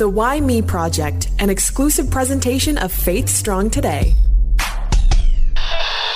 The Why Me Project, an exclusive presentation of Faith Strong Today.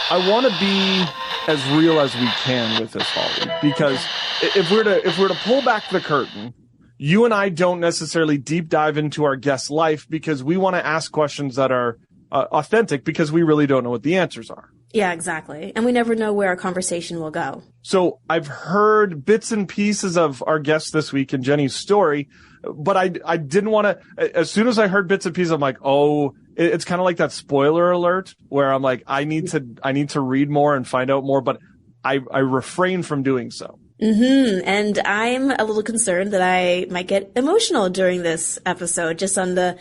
I want to be as real as we can with this, Holly, because if we're to pull back the curtain, you and I don't necessarily deep dive into our guest's life because we want to ask questions that are authentic because we really don't know what the answers are. Yeah, exactly. And we never know where our conversation will go. So I've heard bits and pieces of our guest this week and Jenny's story, but I didn't want to, as soon as I heard bits and pieces, I'm like, oh, it's kind of like that spoiler alert where I'm like, I need to read more and find out more, but I refrain from doing so. Mm-hmm. And I'm a little concerned that I might get emotional during this episode, just on the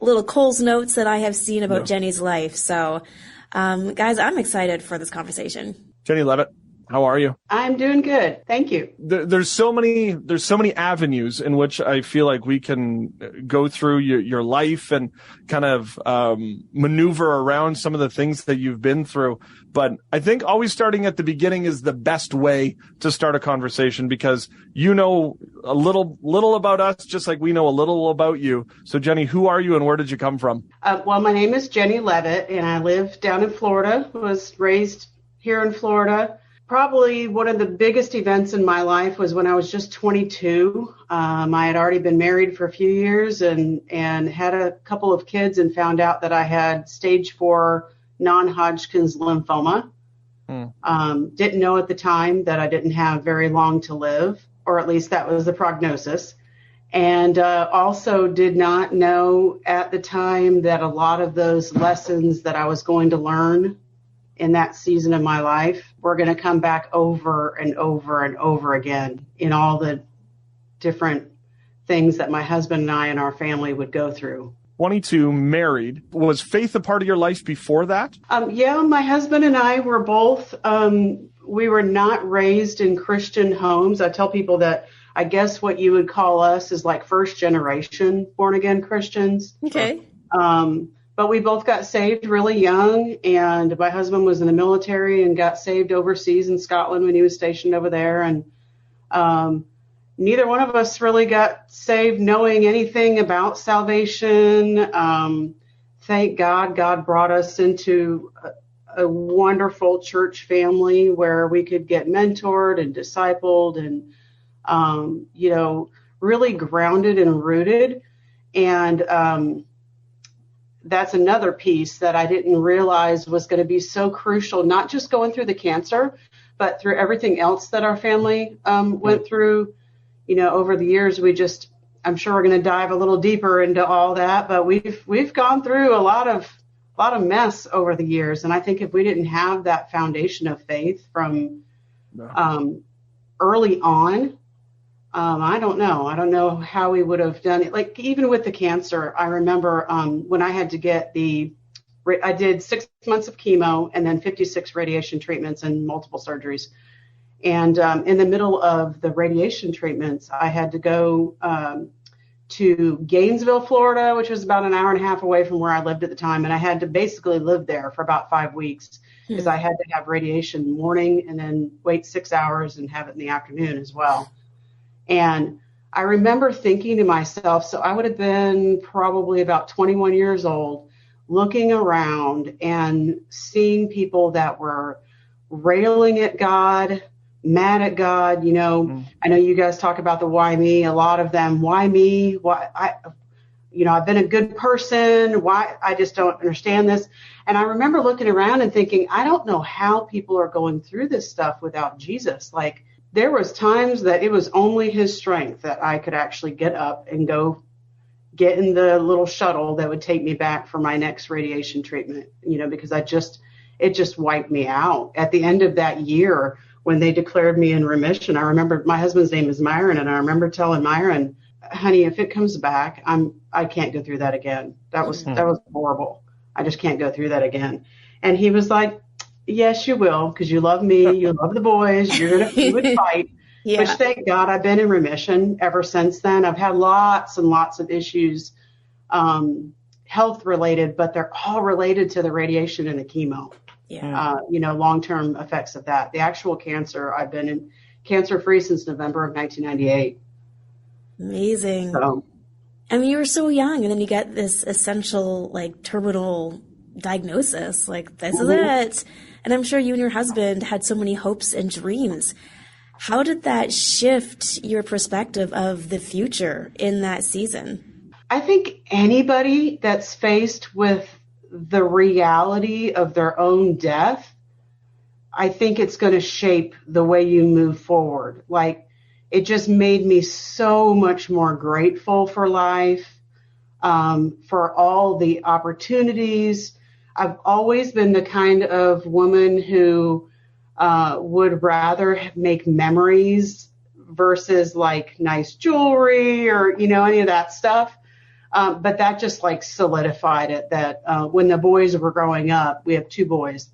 little Cole's notes that I have seen about Jenny's life. So, guys, I'm excited for this conversation. Jenny Leavitt, how are you? I'm doing good. Thank you. There's so many avenues in which I feel like we can go through your life and kind of maneuver around some of the things that you've been through. But I think always starting at the beginning is the best way to start a conversation because you know a little about us, just like we know a little about you. So Jenny, who are you and where did you come from? Well, my name is Jenny Leavitt and I live down in Florida, was raised here in Florida. Probably one of the biggest events in my life was when I was just 22. I had already been married for a few years and had a couple of kids and found out that I had stage 4 non-Hodgkin's lymphoma. Didn't know at the time that I didn't have very long to live, or at least that was the prognosis. And also did not know at the time that a lot of those lessons that I was going to learn in that season of my life, we're going to come back over and over and over again in all the different things that my husband and I and our family would go through. 22, married. Was faith a part of your life before that? Yeah, my husband and I were both, we were not raised in Christian homes. I tell people that I guess what you would call us is like first generation born again Christians. Okay. But we both got saved really young, and my husband was in the military and got saved overseas in Scotland when he was stationed over there. And neither one of us really got saved knowing anything about salvation. Thank God, God brought us into a wonderful church family where we could get mentored and discipled and, really grounded and rooted. And that's another piece that I didn't realize was going to be so crucial, not just going through the cancer, but through everything else that our family went through. Over the years, I'm sure we're going to dive a little deeper into all that, but we've gone through a lot of mess over the years. And I think if we didn't have that foundation of faith from early on, I don't know how we would have done it. Like even with the cancer, I remember when I had to get I did 6 months of chemo and then 56 radiation treatments and multiple surgeries. And in the middle of the radiation treatments, I had to go to Gainesville, Florida, which was about an hour and a half away from where I lived at the time. And I had to basically live there for about 5 weeks because I had to have radiation morning and then wait 6 hours and have it in the afternoon as well. And I remember thinking to myself, so I would have been probably about 21 years old, looking around and seeing people that were railing at God, mad at God. I know you guys talk about the why me, a lot of them, why me? Why I've been a good person. Why? I just don't understand this. And I remember looking around and thinking, I don't know how people are going through this stuff without Jesus. Like, there was times that it was only his strength that I could actually get up and go get in the little shuttle that would take me back for my next radiation treatment, because it just wiped me out. At the end of that year, when they declared me in remission, I remember my husband's name is Myron, and I remember telling Myron, honey, if it comes back, I can't go through that again. That was horrible. I just can't go through that again. And he was like, yes, you will, because you love me, you love the boys, you would fight. Yeah. Which, thank God, I've been in remission ever since then. I've had lots and lots of issues, health related, but they're all related to the radiation and the chemo. Yeah. Long-term effects of that. The actual cancer, I've been cancer-free since November of 1998. Amazing. So, I mean, you were so young, and then you get this essential, like, terminal diagnosis. Like, this is it. And I'm sure you and your husband had so many hopes and dreams. How did that shift your perspective of the future in that season? I think anybody that's faced with the reality of their own death, I think it's going to shape the way you move forward. Like, it just made me so much more grateful for life, for all the opportunities. I've always been the kind of woman who would rather make memories versus like nice jewelry or, any of that stuff. But that just like solidified it that when the boys were growing up, we have 2 boys.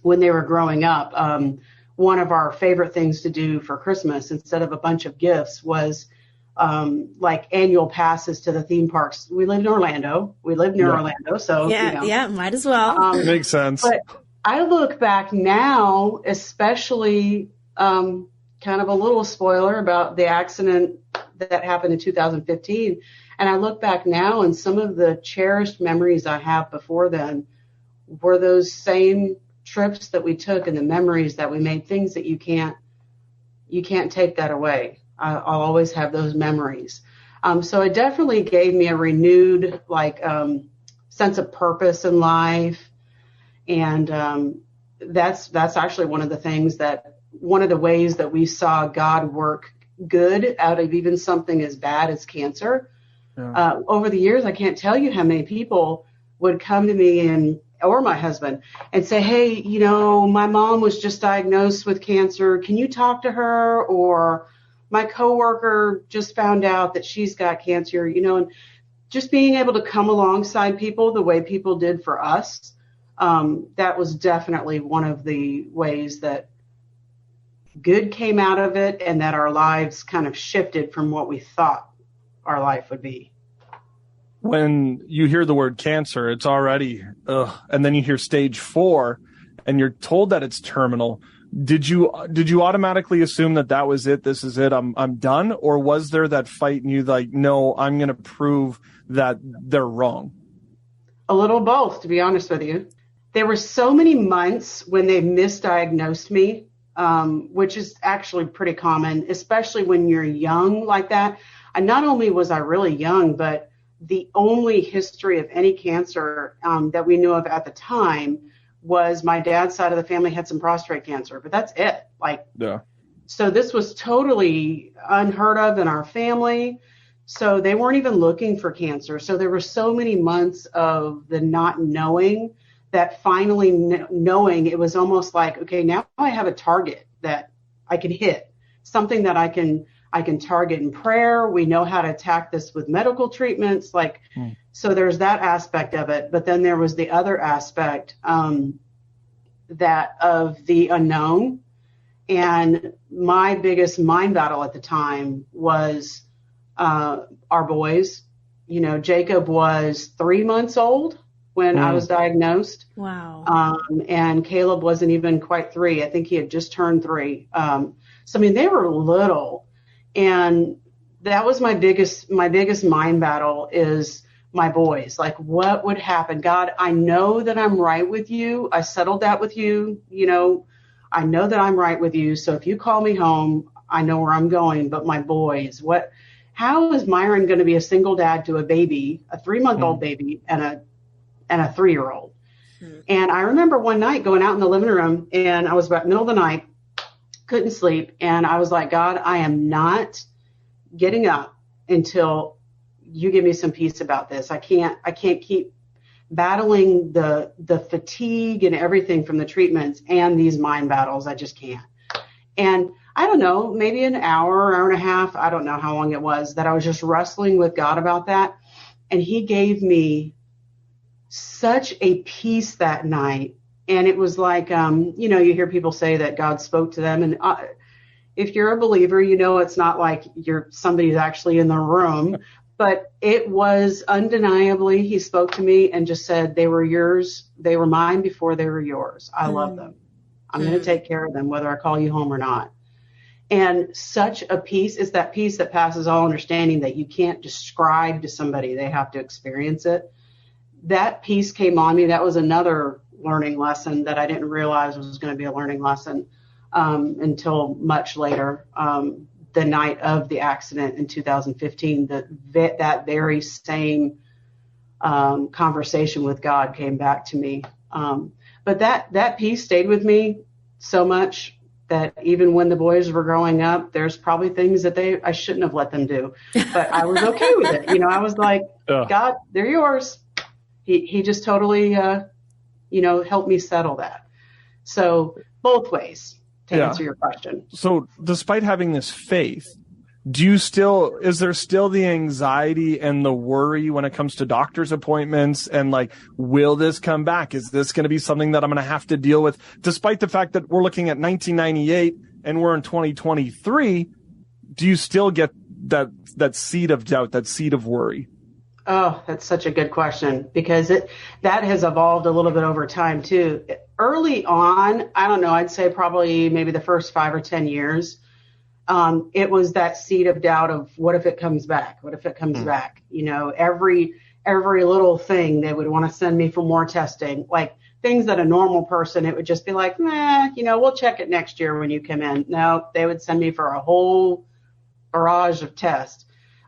When they were growing up, one of our favorite things to do for Christmas, instead of a bunch of gifts, was like annual passes to the theme parks. We live in Orlando. We live near Orlando. So, yeah, might as well. Makes sense. But I look back now, especially kind of a little spoiler about the accident that happened in 2015. And I look back now, and some of the cherished memories I have before then were those same trips that we took and the memories that we made, things that you can't take that away. I'll always have those memories. So it definitely gave me a renewed sense of purpose in life. And that's actually one of the ways that we saw God work good out of even something as bad as cancer. Yeah. Over the years, I can't tell you how many people would come to me or my husband and say, hey, my mom was just diagnosed with cancer. Can you talk to her? Or my coworker just found out that she's got cancer, and just being able to come alongside people the way people did for us. That was definitely one of the ways that good came out of it, and that our lives kind of shifted from what we thought our life would be. When you hear the word cancer, it's already, and then you hear stage 4 and you're told that it's terminal. Did you automatically assume that was it? This is it. I'm done. Or was there that fight in you like, no, I'm going to prove that they're wrong? A little both, to be honest with you. There were so many months when they misdiagnosed me, which is actually pretty common, especially when you're young like that. And not only was I really young, but the only history of any cancer that we knew of at the time was my dad's side of the family had some prostate cancer, but that's it. So this was totally unheard of in our family. So they weren't even looking for cancer. So there were so many months of the not knowing that finally knowing, it was almost like, okay, now I have a target that I can hit, something that I can target in prayer. We know how to attack this with medical treatments. So there's that aspect of it. But then there was the other aspect that of the unknown. And my biggest mind battle at the time was our boys. Jacob was 3 months old when I was diagnosed. Wow. And Caleb wasn't even quite 3. I think he had just turned 3. So, they were little. And that was my biggest mind battle is my boys. Like, what would happen? God, I know that I'm right with you. I settled that with you. I know that I'm right with you. So if you call me home, I know where I'm going. But my boys, how is Myron going to be a single dad to a baby, a 3-month-old baby and a 3-year-old? And I remember one night going out in the living room, and I was about middle of the night, couldn't sleep. And I was like, God, I am not getting up until you give me some peace about this. I can't keep battling the fatigue and everything from the treatments and these mind battles. I just can't. And I don't know, maybe an hour and a half, I don't know how long it was, that I was just wrestling with God about that. And he gave me such a peace that night. And it was like, you hear people say that God spoke to them. And if you're a believer, it's not like somebody's actually in the room. But it was undeniably, he spoke to me and just said, they were yours. They were mine before they were yours. I love them. I'm going to take care of them, whether I call you home or not. And such a peace is that peace that passes all understanding that you can't describe to somebody. They have to experience it. That peace came on me. That was another learning lesson that I didn't realize was going to be a learning lesson until much later. The night of the accident in 2015, that very same conversation with God came back to me. But that peace stayed with me so much that even when the boys were growing up, there's probably things that I shouldn't have let them do, but I was okay with it. You know, I was like, God, they're yours. He just totally, helped me settle that. So both ways to answer your question. So despite having this faith, is there still the anxiety and the worry when it comes to doctor's appointments and like, will this come back? Is this going to be something that I'm going to have to deal with? Despite the fact that we're looking at 1998 and we're in 2023, do you still get that seed of doubt, that seed of worry? Oh, that's such a good question, because that has evolved a little bit over time too. Early on, I don't know, I'd say probably maybe the first 5 or 10 years, it was that seed of doubt of what if it comes back? What if it comes back? You know, every little thing they would want to send me for more testing, like things that a normal person, it would just be like, we'll check it next year when you come in. No, they would send me for a whole barrage of tests.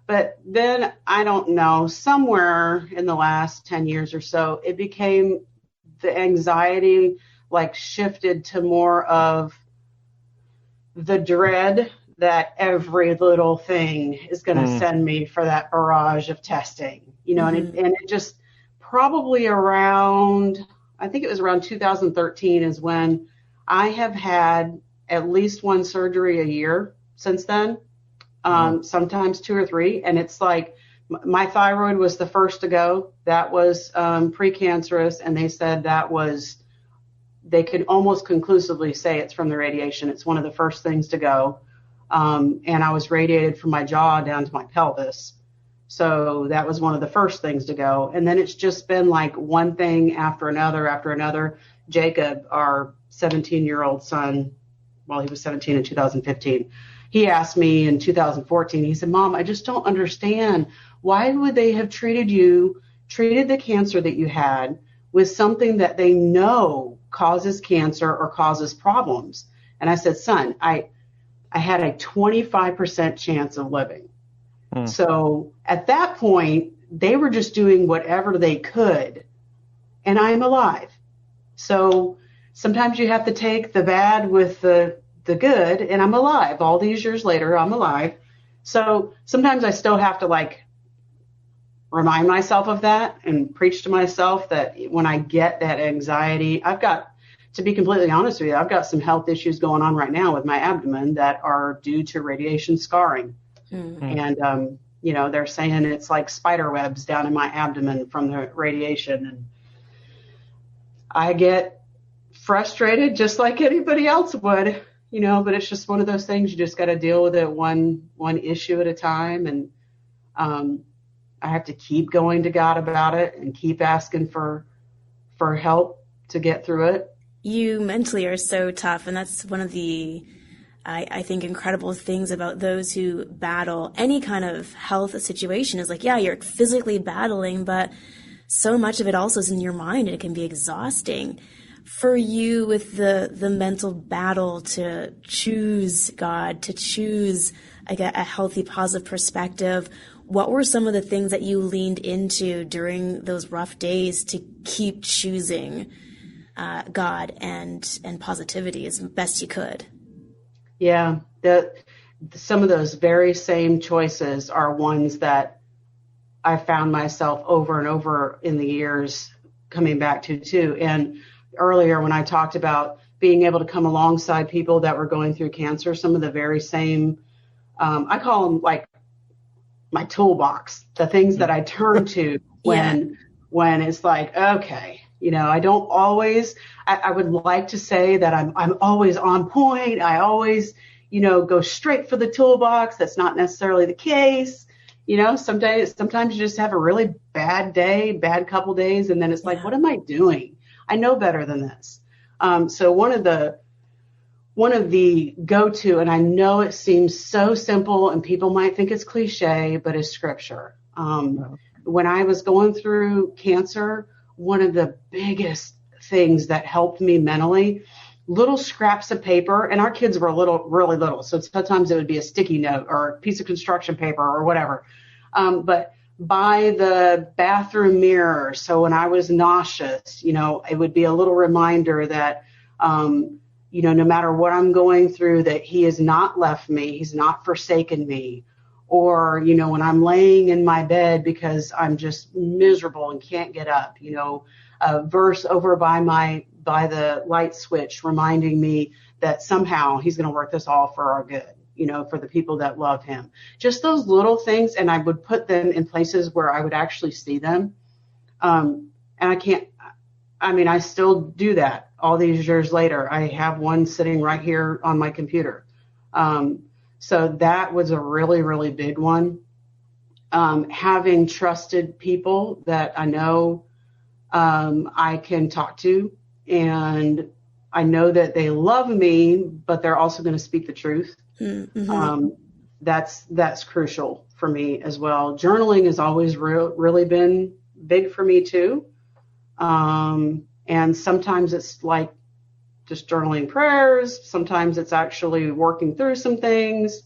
But then, I don't know, somewhere in the last 10 years or so, it became the anxiety like shifted to more of the dread that every little thing is going to send me for that barrage of testing, and it just probably around, I think it was around 2013 is when I have had at least one surgery a year since then. Sometimes 2 or 3. And it's like my thyroid was the first to go. That was precancerous. And they said they could almost conclusively say it's from the radiation. It's one of the first things to go. And I was radiated from my jaw down to my pelvis. So that was one of the first things to go. And then it's just been like one thing after another. Jacob, our 17-year-old son, he was 17 in 2015. He asked me in 2014, he said, Mom, I just don't understand. Why would they have treated the cancer that you had with something that they know causes cancer or causes problems? And I said, son, I had a 25% chance of living. So at that point, they were just doing whatever they could, and I'm alive. So sometimes you have to take the bad with the good, and I'm alive. All these years later, I'm alive. So sometimes I still have to like remind myself of that and preach to myself that when I get that anxiety, to be completely honest with you, I've got some health issues going on right now with my abdomen that are due to radiation scarring. And, they're saying it's like spider webs down in my abdomen from the radiation. And I get frustrated just like anybody else would, but it's just one of those things. You just got to deal with it one issue at a time. And I have to keep going to God about it and keep asking for help to get through it. You mentally are so tough, and that's one of the, I think, incredible things about those who battle any kind of health situation is like, yeah, you're physically battling, but so much of it also is in your mind, and it can be exhausting. For you, with the mental battle to choose God, to choose a healthy, positive perspective, what were some of the things that you leaned into during those rough days to keep choosing God and positivity as best you could? Yeah, some of those very same choices are ones that I found myself over and over in the years coming back to too. And earlier when I talked about being able to come alongside people that were going through cancer, some of the very same, I call them like my toolbox, the things that I turn to when it's like, okay, I don't always, I would like to say that I'm always on point. I always, go straight for the toolbox. That's not necessarily the case. Sometimes you just have a really bad day, bad couple days. And then it's like, what am I doing? I know better than this. So one of one of the go-to, and I know it seems so simple and people might think it's cliche, but it's scripture. When I was going through cancer, one of the biggest things that helped me mentally, little scraps of paper, and our kids were really little, so sometimes it would be a sticky note or a piece of construction paper or whatever. But by the bathroom mirror, so when I was nauseous, it would be a little reminder that, no matter what I'm going through, that he has not left me, he's not forsaken me. Or, when I'm laying in my bed because I'm just miserable and can't get up, a verse over by the light switch reminding me that somehow he's going to work this all for our good, for the people that love him. Just those little things. And I would put them in places where I would actually see them. And I still do that all these years later. I have one sitting right here on my computer. So that was a really, really big one. Having trusted people that I know I can talk to, and I know that they love me, but they're also going to speak the truth. Mm-hmm. That's crucial for me as well. Journaling has always really been big for me too. And sometimes it's like just journaling prayers. Sometimes it's actually working through some things.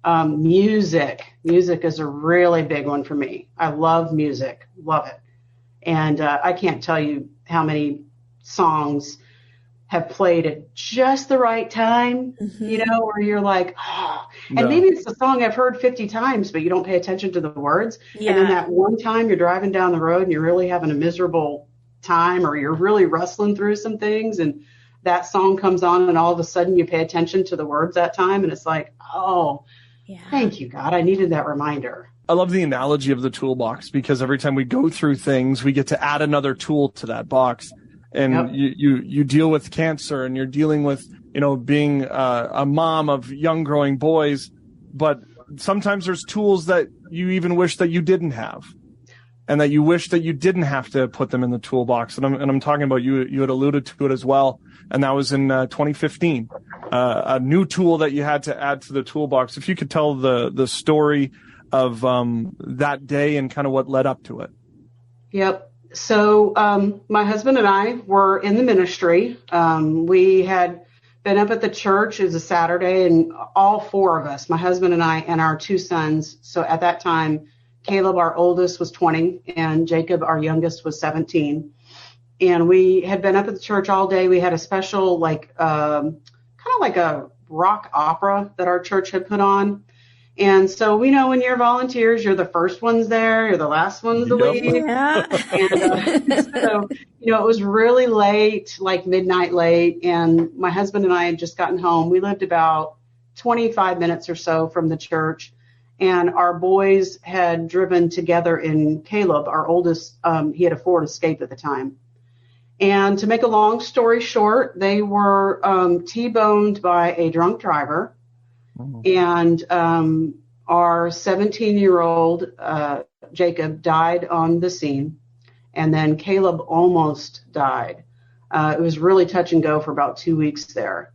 Music is a really big one for me. I love music, love it. And I can't tell you how many songs have played at just the right time, where you're like, oh, and maybe it's a song I've heard 50 times, but you don't pay attention to the words. Yeah. And then that one time you're driving down the road and you're really having a miserable time, or you're really wrestling through some things, and that song comes on, and all of a sudden you pay attention to the words that time, and it's like, oh, yeah. Thank you, God. I needed that reminder. I love the analogy of the toolbox, because every time we go through things, we get to add another tool to that box. And yep. you deal with cancer, and you're dealing with, being a mom of young growing boys, but sometimes there's tools that you even wish that you didn't have, and that you wish that you didn't have to put them in the toolbox. And I'm talking about, you had alluded to it as well. And that was in 2015, a new tool that you had to add to the toolbox. If you could tell the story of that day and kind of what led up to it. Yep. So my husband and I were in the ministry. We had been up at the church. It was a Saturday, and all four of us, my husband and I and our two sons. So at that time, Caleb, our oldest, was 20, and Jacob, our youngest, was 17. And we had been up at the church all day. We had a special, kind of like a rock opera that our church had put on. And so we know when you're volunteers, you're the first ones there, you're the last ones to leave. Yeah. And so, it was really late, like midnight late. And my husband and I had just gotten home. We lived about 25 minutes or so from the church. And our boys had driven together in Caleb, our oldest. He had a Ford Escape at the time. And to make a long story short, they were T-boned by a drunk driver. Oh. And our 17-year-old Jacob died on the scene. And then Caleb almost died. It was really touch and go for about 2 weeks there.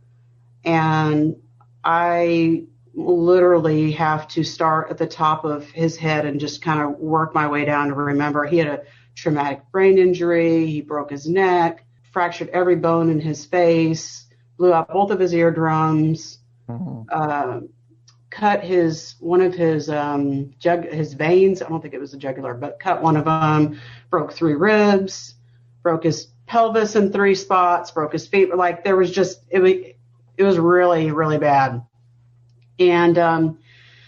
And I literally have to start at the top of his head and just kind of work my way down to remember. He had a traumatic brain injury. He broke his neck, fractured every bone in his face, blew out both of his eardrums, cut one of his veins. I don't think it was a jugular, but cut one of them, broke 3 ribs, broke his pelvis in 3 spots, broke his feet. There was just, it was really, really bad. And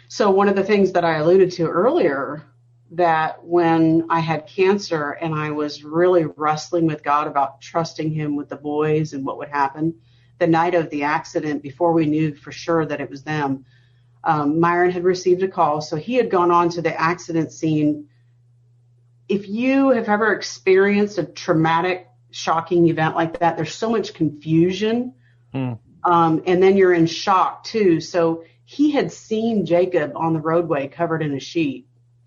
so one of the things that I alluded to earlier, that when I had cancer and I was really wrestling with God about trusting him with the boys and what would happen, the night of the accident, before we knew for sure that it was them, Myron had received a call. So he had gone on to the accident scene. If you have ever experienced a traumatic, shocking event like that, there's so much confusion. And then you're in shock too. So he had seen Jacob on the roadway covered in a sheet,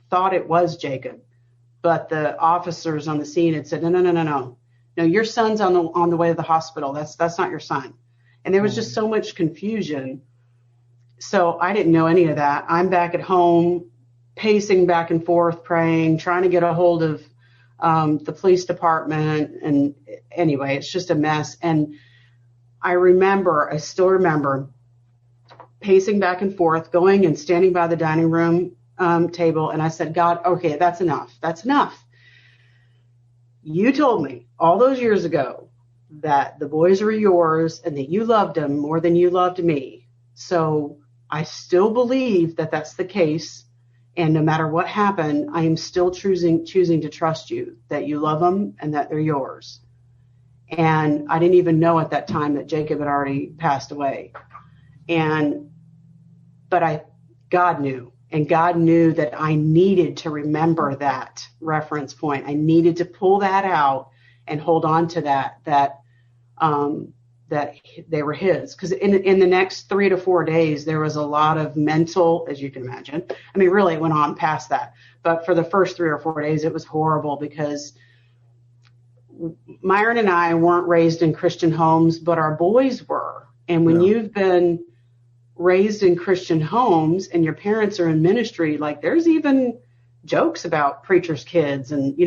thought it was Jacob, but the officers on the scene had said, no, your son's on the way to the hospital. That's not your son. And there was just so much confusion. So I didn't know any of that. I'm back at home, pacing back and forth, praying, trying to get a hold of the police department. And anyway, it's just a mess. And I still remember pacing back and forth, going and standing by the dining room table. And I said, God, okay, that's enough. That's enough. You told me all those years ago that the boys were yours and that you loved them more than you loved me. So I still believe that that's the case. And no matter what happened, I am still choosing to trust you, that you love them and that they're yours. And I didn't even know at that time that Jacob had already passed away. But God knew, and God knew that I needed to remember that reference point. I needed to pull that out and hold on to that they were his. Because in the next 3 to 4 days, there was a lot of mental, as you can imagine. I mean, really, it went on past that. But for the first 3 or 4 days, it was horrible because Myron and I weren't raised in Christian homes, but our boys were. And when you've been raised in Christian homes and your parents are in ministry, like there's even jokes about preachers' kids and,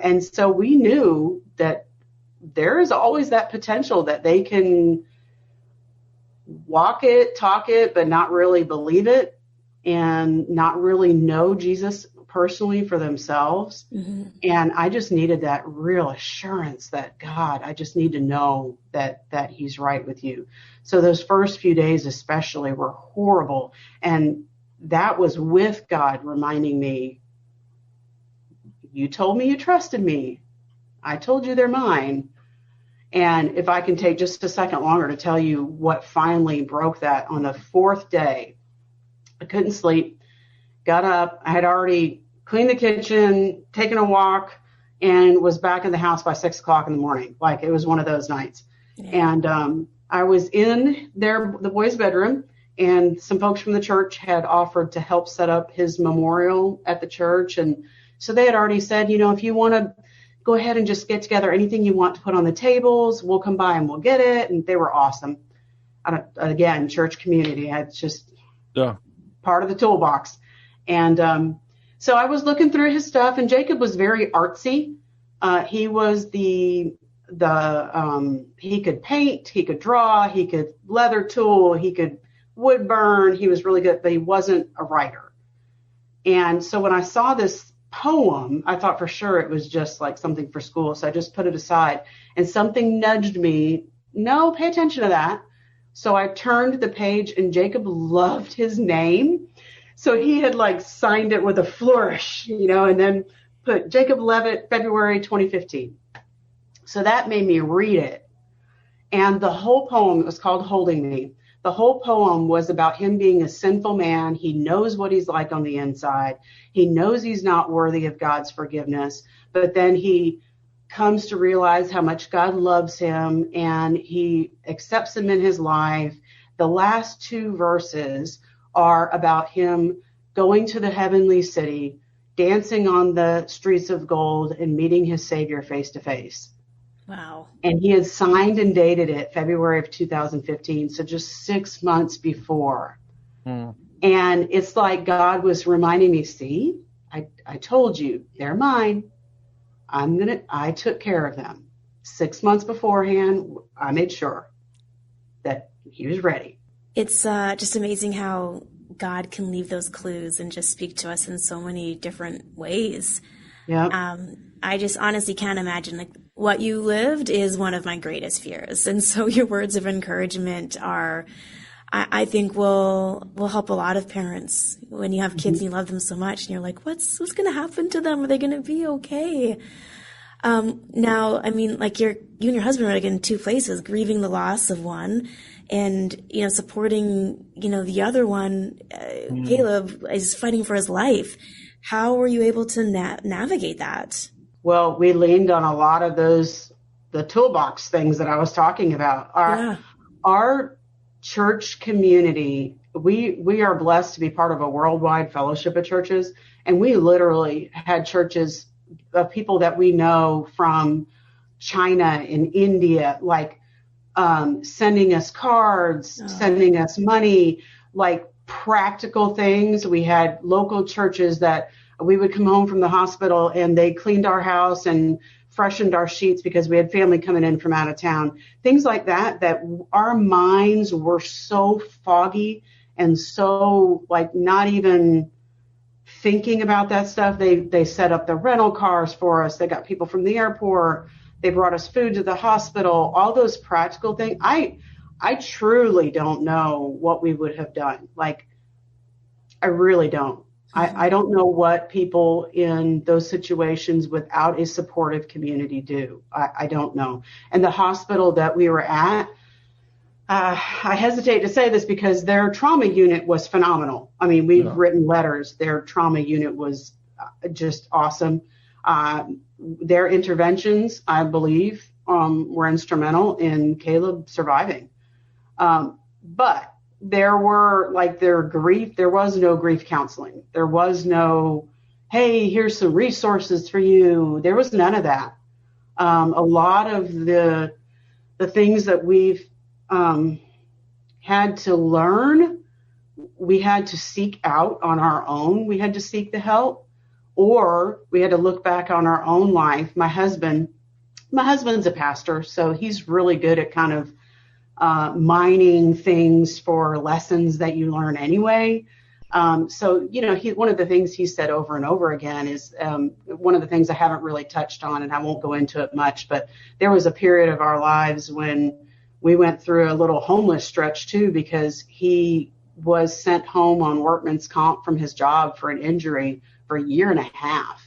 and so we knew that there is always that potential that they can walk it, talk it, but not really believe it and not really know Jesus personally for themselves. Mm-hmm. And I just needed that real assurance that God, I just need to know that he's right with you. So those first few days especially were horrible. And that was with God reminding me, you told me you trusted me. I told you they're mine. And if I can take just a second longer to tell you what finally broke that, on the 4th day, I couldn't sleep, got up. I had already cleaned the kitchen, taken a walk, and was back in the house by 6 o'clock in the morning. Like it was one of those nights. Yeah. And I was in the boys' bedroom, and some folks from the church had offered to help set up his memorial at the church. And so they had already said, if you want to go ahead and just get together anything you want to put on the tables, we'll come by and we'll get it. And they were awesome. Again, church community. It's just part of the toolbox. And so I was looking through his stuff, and Jacob was very artsy. He was he could paint, he could draw, he could leather tool, he could wood burn. He was really good, but he wasn't a writer. And so when I saw this poem, I thought for sure it was just like something for school. So I just put it aside, and something nudged me, no, pay attention to that. So I turned the page, and Jacob loved his name. So he had signed it with a flourish, and then put Jacob Leavitt, February 2015. So that made me read it. And the whole poem, it was called Holding Me. The whole poem was about him being a sinful man. He knows what he's like on the inside. He knows he's not worthy of God's forgiveness, but then he comes to realize how much God loves him, and he accepts him in his life. The last 2 verses are about him going to the heavenly city, dancing on the streets of gold, and meeting his Savior face to face. Wow. And he had signed and dated it February of 2015, so just 6 months before. And it's like God was reminding me, see, I told you, they're mine. I took care of them. 6 months beforehand, I made sure that he was ready. It's just amazing how God can leave those clues and just speak to us in so many different ways. Yeah. I just honestly can't imagine, what you lived is one of my greatest fears. And so your words of encouragement are, I think will help a lot of parents when you have kids and you love them so much and you're like, what's going to happen to them? Are they going to be okay? Now, I mean, you and your husband are in 2 places, grieving the loss of one and, supporting, the other one. Caleb is fighting for his life. How were you able to navigate that? Well, we leaned on a lot of the toolbox things that I was talking about. Our church community, we are blessed to be part of a worldwide fellowship of churches. And we literally had churches of people that we know from China and India, sending us cards, sending us money, like practical things. We had local churches that we would come home from the hospital and they cleaned our house and freshened our sheets because we had family coming in from out of town. Things like that, that our minds were so foggy and so like not even thinking about that stuff. They set up the rental cars for us. They got people from the airport. They brought us food to the hospital, all those practical things. I truly don't know what we would have done. Like, I really don't. I don't know what people in those situations without a supportive community do. I don't know. And the hospital that we were at, I hesitate to say this because their trauma unit was phenomenal. I mean, we've written letters. Their trauma unit was just awesome. Their interventions, I believe, were instrumental in Caleb surviving. But there were like there was no grief counseling. There was no, hey, here's some resources for you. There was none of that. A lot of the things that we've had to learn, we had to seek out on our own. We had to seek the help, or we had to look back on our own life. My husband's a pastor, so he's really good at kind of mining things for lessons that you learn anyway. So, one of the things he said over and over again is one of the things I haven't really touched on, and I won't go into it much, but there was a period of our lives when we went through a little homeless stretch too, because he was sent home on workman's comp from his job for an injury for a year and a half.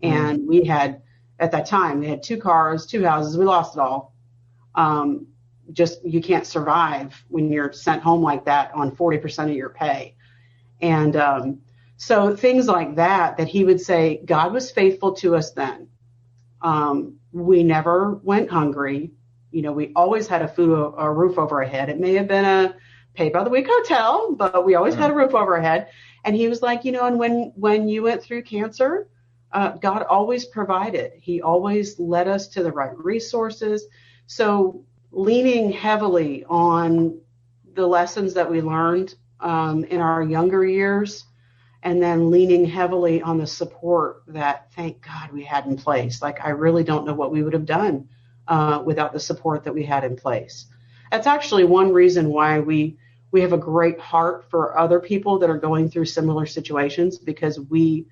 And we had, at that time, we had 2 cars, 2 houses. We lost it all. Just you can't survive when you're sent home like that on 40% of your pay. And so things like that he would say, God was faithful to us then. We never went hungry. We always had a roof over our head. It may have been a pay by the week hotel, but we always had a roof over our head. And he was like, and when you went through cancer, God always provided. He always led us to the right resources. So leaning heavily on the lessons that we learned in our younger years, and then leaning heavily on the support that, thank God, we had in place. Like, I really don't know what we would have done without the support that we had in place. That's actually one reason why we have a great heart for other people that are going through similar situations, because we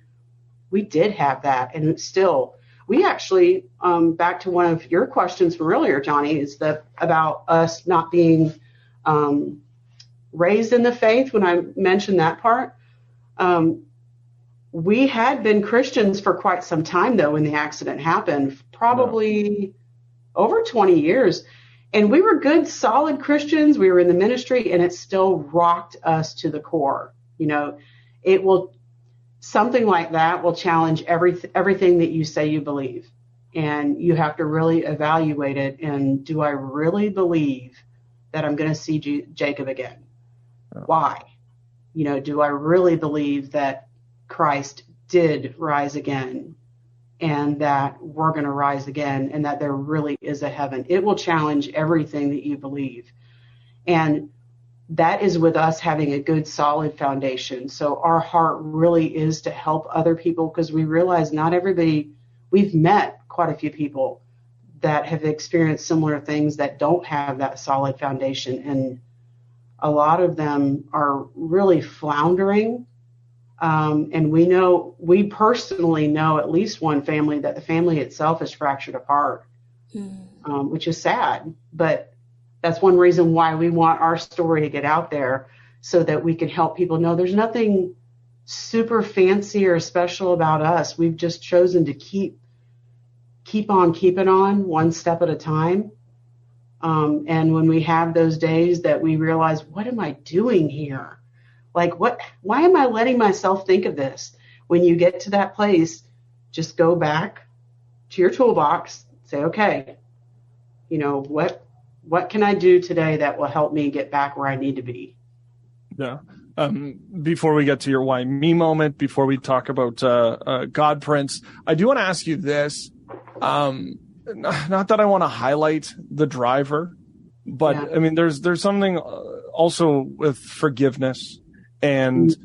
did have that. And still, we actually, back to one of your questions from earlier, Johnny, is about us not being raised in the faith. When I mentioned that part, we had been Christians for quite some time, though, when the accident happened, probably over 20 years. And we were good, solid Christians. We were in the ministry, and it still rocked us to the core. Something like that will challenge everything that you say you believe. And you have to really evaluate it. And do I really believe that I'm going to see Jacob again? Why? Do I really believe that Christ did rise again, and that we're going to rise again, and that there really is a heaven? It will challenge everything that you believe. And that is with us having a good, solid foundation. So our heart really is to help other people, because we realize not everybody, we've met quite a few people that have experienced similar things that don't have that solid foundation. And a lot of them are really floundering. And we personally know at least one family that the family itself is fractured apart, which is sad. But that's one reason why we want our story to get out there, so that we can help people know there's nothing super fancy or special about us. We've just chosen to keep on keeping on, one step at a time. And when we have those days that we realize, what am I doing here? Like, why am I letting myself think of this? When you get to that place, just go back to your toolbox, say, okay, what can I do today that will help me get back where I need to be? Yeah. Before we get to your why me moment, before we talk about GODPRINTS, I do want to ask you this. Not that I want to highlight the driver, But Yeah. I mean, there's something also with forgiveness and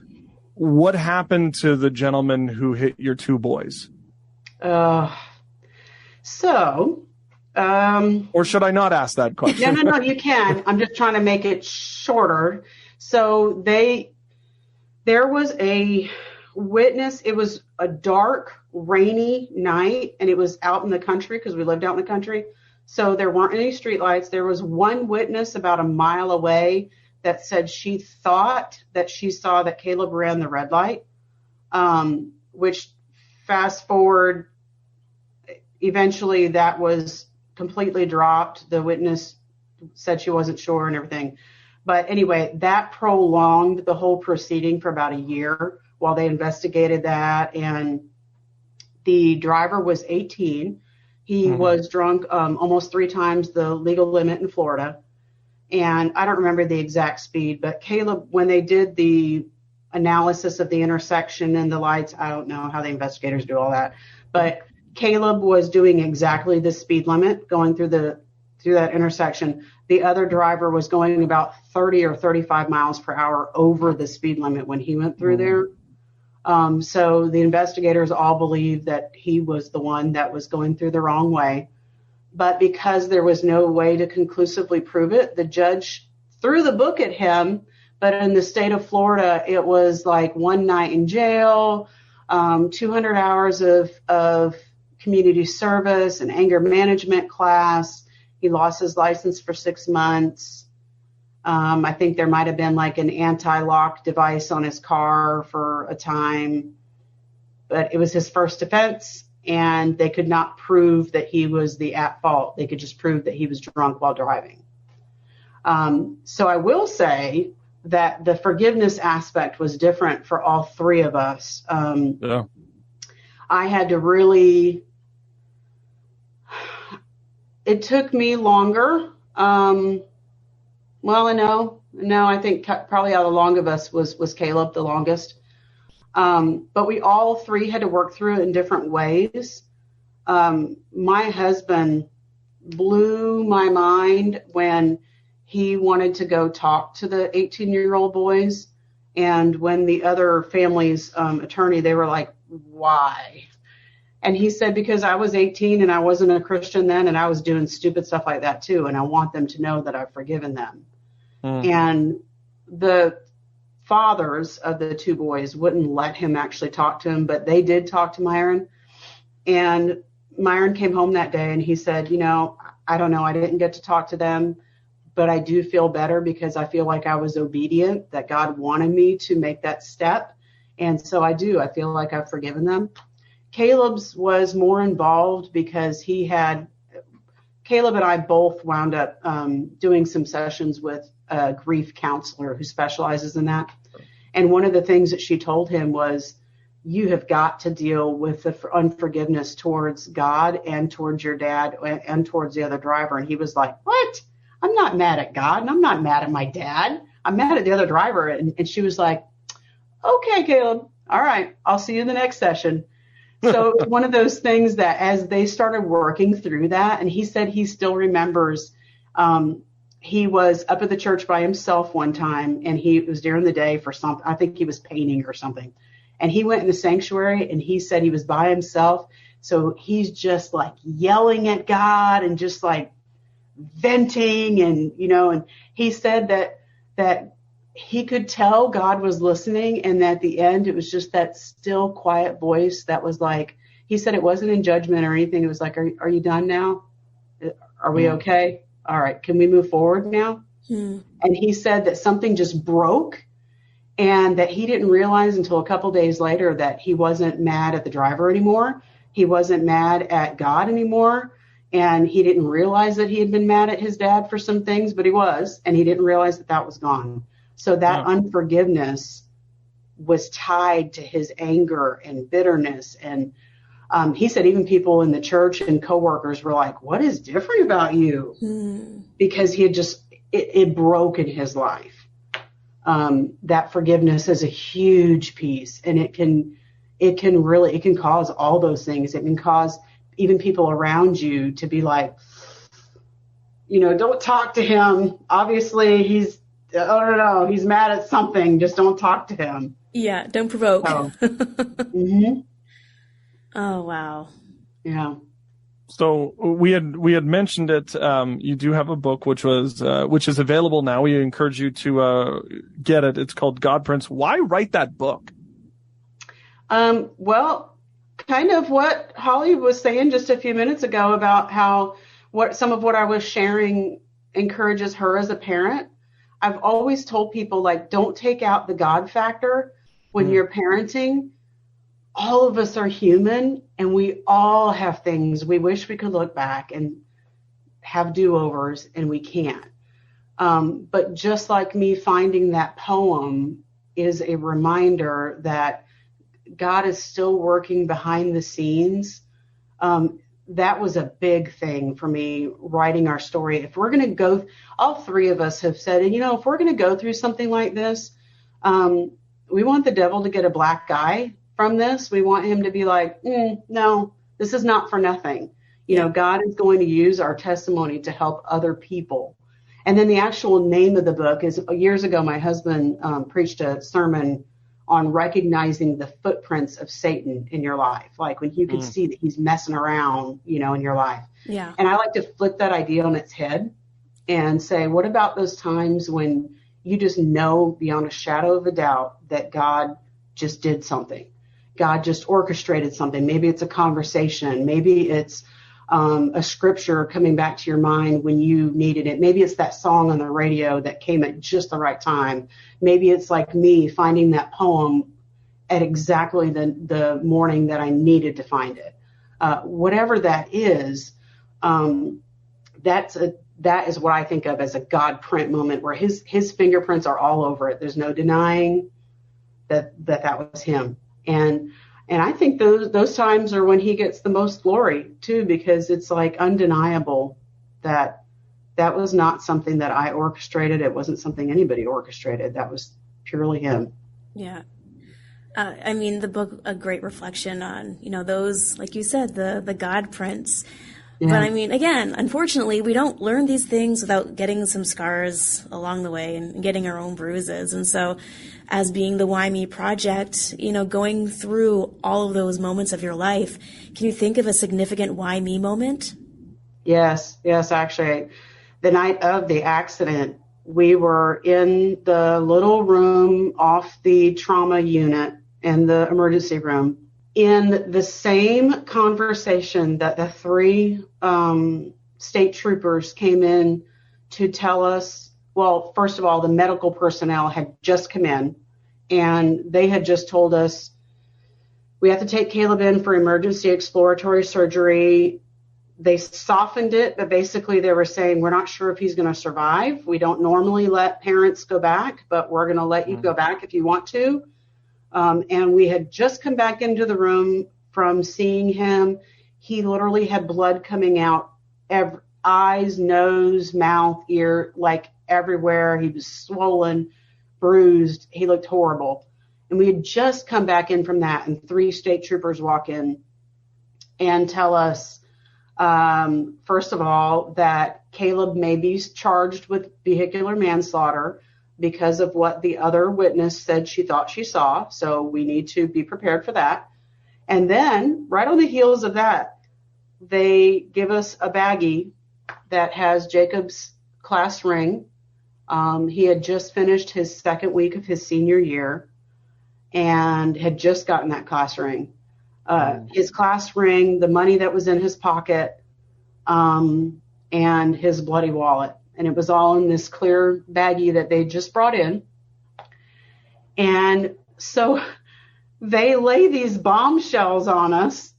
what happened to the gentleman who hit your two boys? Or should I not ask that question? No, you can. I'm just trying to make it shorter. So there was a witness. It was a dark, rainy night, and it was out in the country because we lived out in the country. So there weren't any streetlights. There was one witness about a mile away that said she thought that she saw that Caleb ran the red light, which fast forward, eventually that was completely dropped. The witness said she wasn't sure and everything. But anyway, that prolonged the whole proceeding for about a year while they investigated that. And the driver was 18. He was drunk almost 3 times the legal limit in Florida. And I don't remember the exact speed, but Caleb, when they did the analysis of the intersection and the lights, I don't know how the investigators do all that, but Caleb was doing exactly the speed limit going through that intersection. The other driver was going about 30 or 35 miles per hour over the speed limit when he went through there. So the investigators all believed that he was the one that was going through the wrong way. But because there was no way to conclusively prove it, the judge threw the book at him. But in the state of Florida, it was like 1 night in jail, 200 hours of community service, an anger management class. He lost his license for 6 months. I think there might have been like an anti-lock device on his car for a time, but it was his first offense, and they could not prove that he was at fault. They could just prove that he was drunk while driving. So I will say that the forgiveness aspect was different for all 3 of us. I had to really, it took me longer. No, I think probably out of the long of us was Caleb the longest. But we all 3 had to work through it in different ways. My husband blew my mind when he wanted to go talk to the 18-year-old boys. And when the other family's attorney, they were like, why? And he said, because I was 18 and I wasn't a Christian then, and I was doing stupid stuff like that too. And I want them to know that I've forgiven them. And the fathers of the 2 boys wouldn't let him actually talk to him, but they did talk to Myron. And Myron came home that day and he said, I don't know, I didn't get to talk to them, but I do feel better because I feel like I was obedient, that God wanted me to make that step. And so I feel like I've forgiven them. Caleb's was more involved because Caleb and I both wound up doing some sessions with a grief counselor who specializes in that. And one of the things that she told him was, you have got to deal with the unforgiveness towards God and towards your dad and towards the other driver. And he was like, what? I'm not mad at God and I'm not mad at my dad. I'm mad at the other driver. And she was like, okay, Caleb. All right. I'll see you in the next session. So it's one of those things that as they started working through that, and he said he still remembers, he was up at the church by himself one time, and it was during the day for something. I think he was painting or something. And he went in the sanctuary, and he said he was by himself. So he's just like yelling at God and just like venting. And, and he said that he could tell God was listening. And at the end, it was just that still quiet voice that was like, he said it wasn't in judgment or anything. It was like, are you done now? Are we okay? All right. Can we move forward now? And he said that something just broke and that he didn't realize until a couple days later that he wasn't mad at the driver anymore. He wasn't mad at God anymore. And he didn't realize that he had been mad at his dad for some things, but he was, and he didn't realize that was gone. So that unforgiveness was tied to his anger and bitterness. And he said even people in the church and coworkers were like, what is different about you? Because he had it broke in his life. That forgiveness is a huge piece, and it can cause all those things. It can cause even people around you to be like, don't talk to him. Obviously I don't know, he's mad at something. Just don't talk to him. Yeah, don't provoke. So, mm-hmm. Oh, wow. Yeah. So we had mentioned it. You do have a book which is available now. We encourage you to get it. It's called GODPRINTS. Why write that book? Well, kind of what Holly was saying just a few minutes ago about how some of what I was sharing encourages her as a parent. I've always told people, like, don't take out the God factor when you're parenting. All of us are human, and we all have things we wish we could look back and have do-overs, and we can't. But just like me, finding that poem is a reminder that God is still working behind the scenes. That was a big thing for me, writing our story. If we're going to go, all three of us have said, and if we're going to go through something like this, we want the devil to get a black eye from this. We want him to be like, no, this is not for nothing. God is going to use our testimony to help other people. And then the actual name of the book is, years ago, my husband preached a sermon on recognizing the footprints of Satan in your life. Like when you can see that he's messing around, in your life. Yeah. And I like to flip that idea on its head and say, what about those times when you just know beyond a shadow of a doubt that God just did something? God just orchestrated something. Maybe it's a conversation. Maybe it's a scripture coming back to your mind when you needed it. Maybe it's that song on the radio that came at just the right time. Maybe it's like me finding that poem at exactly the morning that I needed to find it. Whatever that is, that is what I think of as a God print moment, where his fingerprints are all over it. There's no denying that was him. And I think those times are when he gets the most glory too, because it's like undeniable that was not something that I orchestrated. It wasn't something anybody orchestrated. That was purely him. Yeah. The book, a great reflection on, those, like you said, the God prints. Yeah. But again, unfortunately, we don't learn these things without getting some scars along the way and getting our own bruises. And so as being the Why Me Project, going through all of those moments of your life, can you think of a significant Why Me moment? Yes, actually. The night of the accident, we were in the little room off the trauma unit in the emergency room, in the same conversation that the three state troopers came in to tell us. Well, first of all, the medical personnel had just come in, and they had just told us, we have to take Caleb in for emergency exploratory surgery. They softened it, but basically they were saying, we're not sure if he's going to survive. We don't normally let parents go back, but we're going to let you go back if you want to. And we had just come back into the room from seeing him. He literally had blood coming out, eyes, nose, mouth, ear, like everywhere. He was swollen, bruised. He looked horrible. And we had just come back in from that, and three state troopers walk in and tell us, first of all, that Caleb may be charged with vehicular manslaughter because of what the other witness said she thought she saw. So we need to be prepared for that. And then right on the heels of that, they give us a baggie that has Jacob's class ring. He had just finished his second week of his senior year and had just gotten that class ring. His class ring, the money that was in his pocket, and his bloody wallet. And it was all in this clear baggie that they just brought in. And so they lay these bombshells on us.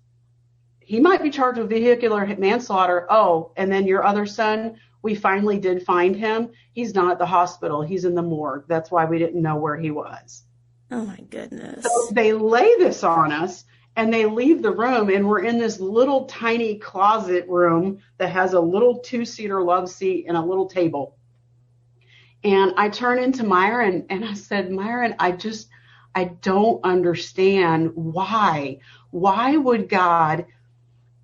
He might be charged with vehicular manslaughter. Oh, and then your other son, we finally did find him. He's not at the hospital. He's in the morgue. That's why we didn't know where he was. Oh, my goodness. So they lay this on us. And they leave the room, and we're in this little tiny closet room that has a little 2-seater love seat and a little table. And I turn into Myron and I said, Myron, I don't understand why. Why would God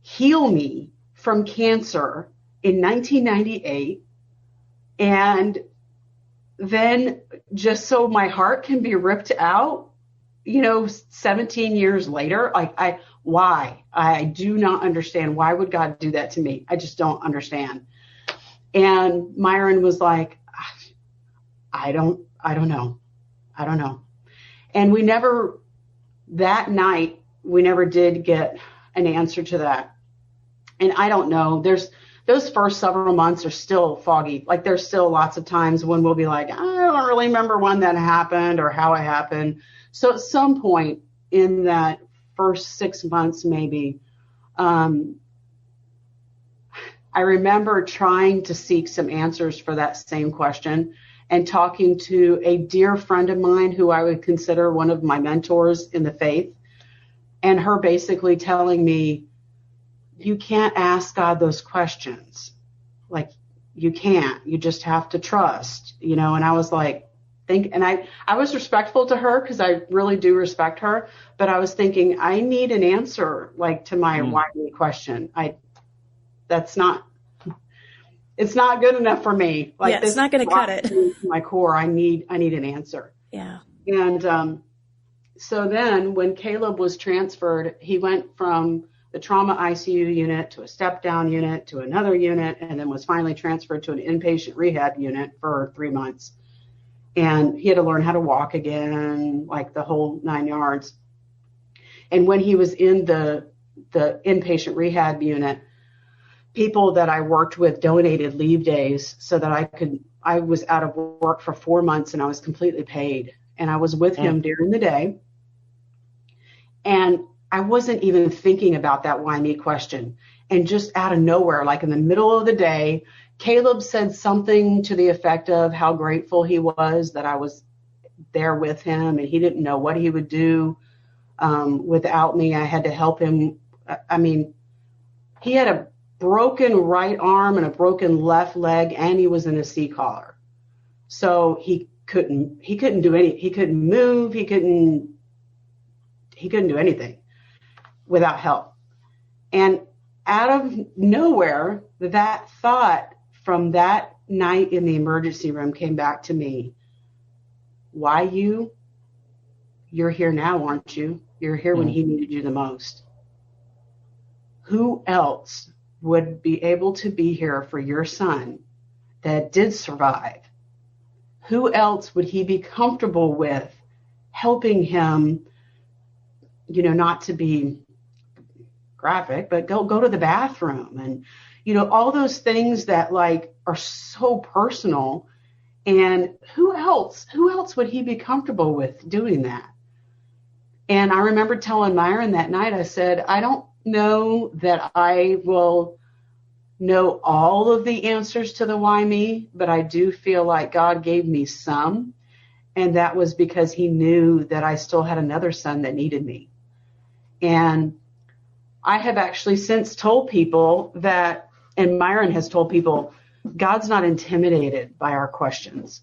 heal me from cancer in 1998. And then just so my heart can be ripped out, 17 years later, why? I do not understand. Why would God do that to me? I just don't understand. And Myron was like, I don't know. And that night, we never did get an answer to that. And I don't know, those first several months are still foggy. Like there's still lots of times when we'll be like, I don't really remember when that happened or how it happened. So at some point in that first 6 months, maybe, I remember trying to seek some answers for that same question and talking to a dear friend of mine who I would consider one of my mentors in the faith, and her basically telling me, you can't ask God those questions. Like, you can't. You just have to trust, And I was like, I was respectful to her because I really do respect her. But I was thinking, I need an answer, like, to my why me question. It's not good enough for me. Like, yeah, it's not going to cut it. To my core, I need an answer. Yeah. And so then when Caleb was transferred, he went from the trauma ICU unit to a step-down unit to another unit, and then was finally transferred to an inpatient rehab unit for 3 months. And he had to learn how to walk again, like the whole 9 yards. And when he was in the inpatient rehab unit, people that I worked with donated leave days so that I was out of work for 4 months and I was completely paid. And I was with him during the day. And I wasn't even thinking about that why me question. And just out of nowhere, like in the middle of the day, Caleb said something to the effect of how grateful he was that I was there with him, and he didn't know what he would do without me. I had to help him. I mean, he had a broken right arm and a broken left leg, and he was in a C-collar. So he couldn't do any, he couldn't move, he couldn't do anything without help. And out of nowhere, that thought from that night in the emergency room came back to me. Why you? You're here now, aren't you? You're here when he needed you the most. Who else would be able to be here for your son that did survive? Who else would he be comfortable with helping him, not to be graphic, but go to the bathroom and, all those things that like are so personal. And who else would he be comfortable with doing that? And I remember telling Myron that night, I said, I don't know that I will know all of the answers to the why me, but I do feel like God gave me some. And that was because he knew that I still had another son that needed me. And I have actually since told people that, and Myron has told people, God's not intimidated by our questions.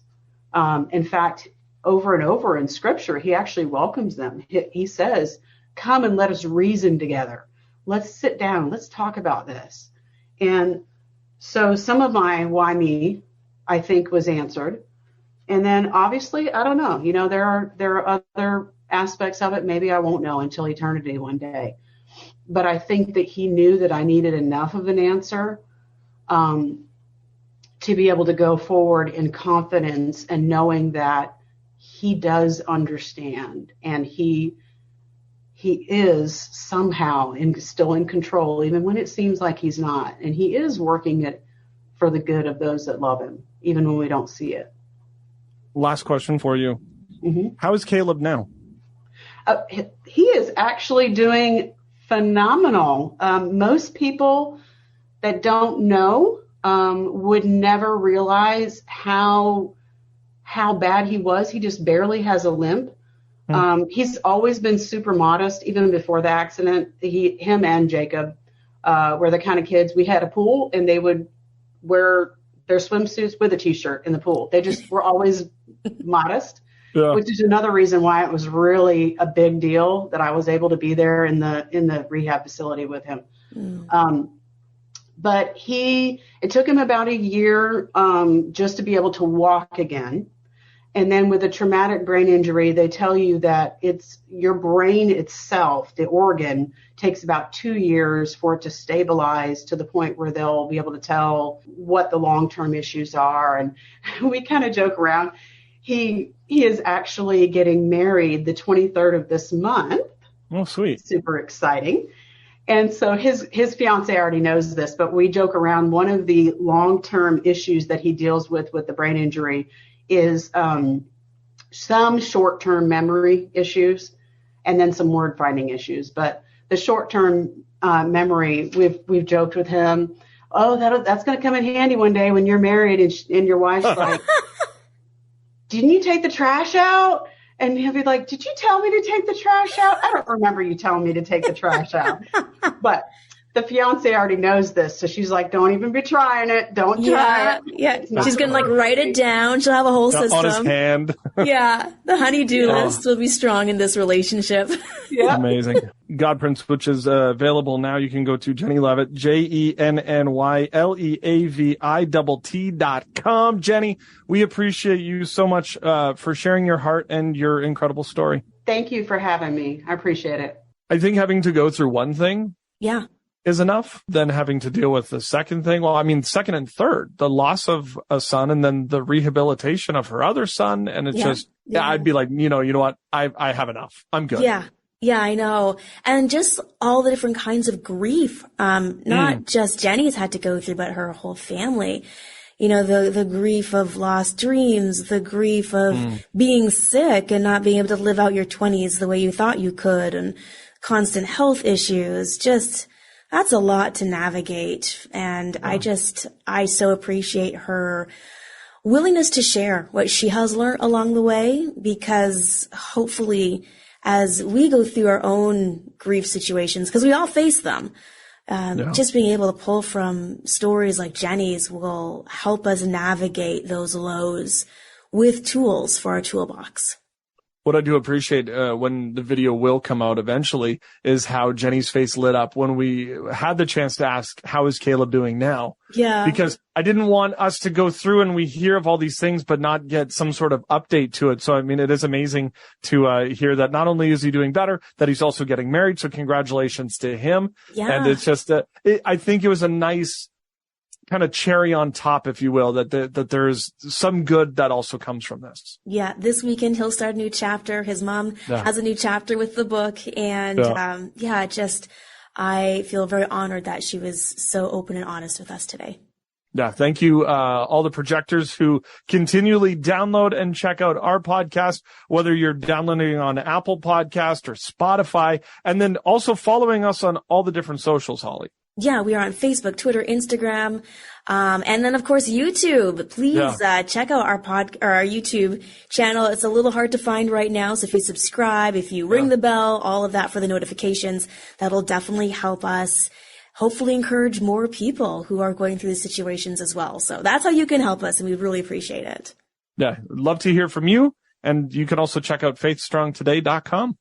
In fact, over and over in Scripture, he actually welcomes them. He says, come and let us reason together. Let's sit down. Let's talk about this. And so some of my why me, I think, was answered. And then obviously, I don't know, there are other aspects of it. Maybe I won't know until eternity one day. But I think that he knew that I needed enough of an answer to be able to go forward in confidence and knowing that he does understand, and he is somehow still in control, even when it seems like he's not. And he is working it for the good of those that love him, even when we don't see it. Last question for you. Mm-hmm. How is Caleb now? He is actually doing phenomenal. Most people that don't know would never realize how bad he was. He just barely has a limp. He's always been super modest, even before the accident. Him and Jacob were the kind of kids. We had a pool, and they would wear their swimsuits with a T-shirt in the pool. They just were always modest. Yeah. Which is another reason why it was really a big deal that I was able to be there in the rehab facility with him. But it took him about a year just to be able to walk again. And then with a traumatic brain injury, they tell you that it's your brain itself, the organ, takes about 2 years for it to stabilize to the point where they'll be able to tell what the long-term issues are. And we kind of joke around. He is actually getting married the 23rd of this month. Oh, sweet. Super exciting. And so his fiance already knows this, but we joke around. One of the long-term issues that he deals with the brain injury is some short-term memory issues and then some word finding issues. But the short-term memory, we've joked with him, oh, that's going to come in handy one day when you're married and your wife's like, didn't you take the trash out? And he'll be like, did you tell me to take the trash out? I don't remember you telling me to take the trash out. But the fiance already knows this. So she's like, don't even be trying it. Don't try it. Yeah. She's going to like write it down. She'll have a whole system. On his hand. Yeah. The honey-do list will be strong in this relationship. Yeah. Amazing. GODPRINTS, which is available now. You can go to Jenny Leavitt, JennyLeavitt.com. Jenny, we appreciate you so much for sharing your heart and your incredible story. Thank you for having me. I appreciate it. I think having to go through one thing is enough than having to deal with the second thing. Well, I mean, second and third, the loss of a son and then the rehabilitation of her other son. And it's I'd be like, you know what? I have enough. I'm good. Yeah. Yeah, I know. And just all the different kinds of grief, not just Jenny's had to go through, but her whole family. You know, the grief of lost dreams, the grief of being sick and not being able to live out your 20s the way you thought you could, and constant health issues. Just, that's a lot to navigate. And I so appreciate her willingness to share what she has learned along the way, because hopefully as we go through our own grief situations, because we all face them, just being able to pull from stories like Jenny's will help us navigate those lows with tools for our toolbox. What I do appreciate when the video will come out eventually is how Jenny's face lit up when we had the chance to ask, how is Caleb doing now? Yeah. Because I didn't want us to go through and we hear of all these things, but not get some sort of update to it. So, I mean, it is amazing to hear that not only is he doing better, that he's also getting married. So congratulations to him. Yeah. And it's just, I think it was a nice kind of cherry on top, if you will, that there's some good that also comes from this. Yeah. This weekend, he'll start a new chapter. His mom has a new chapter with the book. And, I feel very honored that she was so open and honest with us today. Yeah. Thank you. All the projectors who continually download and check out our podcast, whether you're downloading on Apple Podcast or Spotify, and then also following us on all the different socials, Holly. Yeah, we are on Facebook, Twitter, Instagram, and then of course YouTube. Please check out our YouTube channel. It's a little hard to find right now, so if you subscribe, if you ring the bell, all of that for the notifications, that'll definitely help us hopefully encourage more people who are going through these situations as well. So that's how you can help us, and we really appreciate it. Yeah, love to hear from you, and you can also check out faithstrongtoday.com.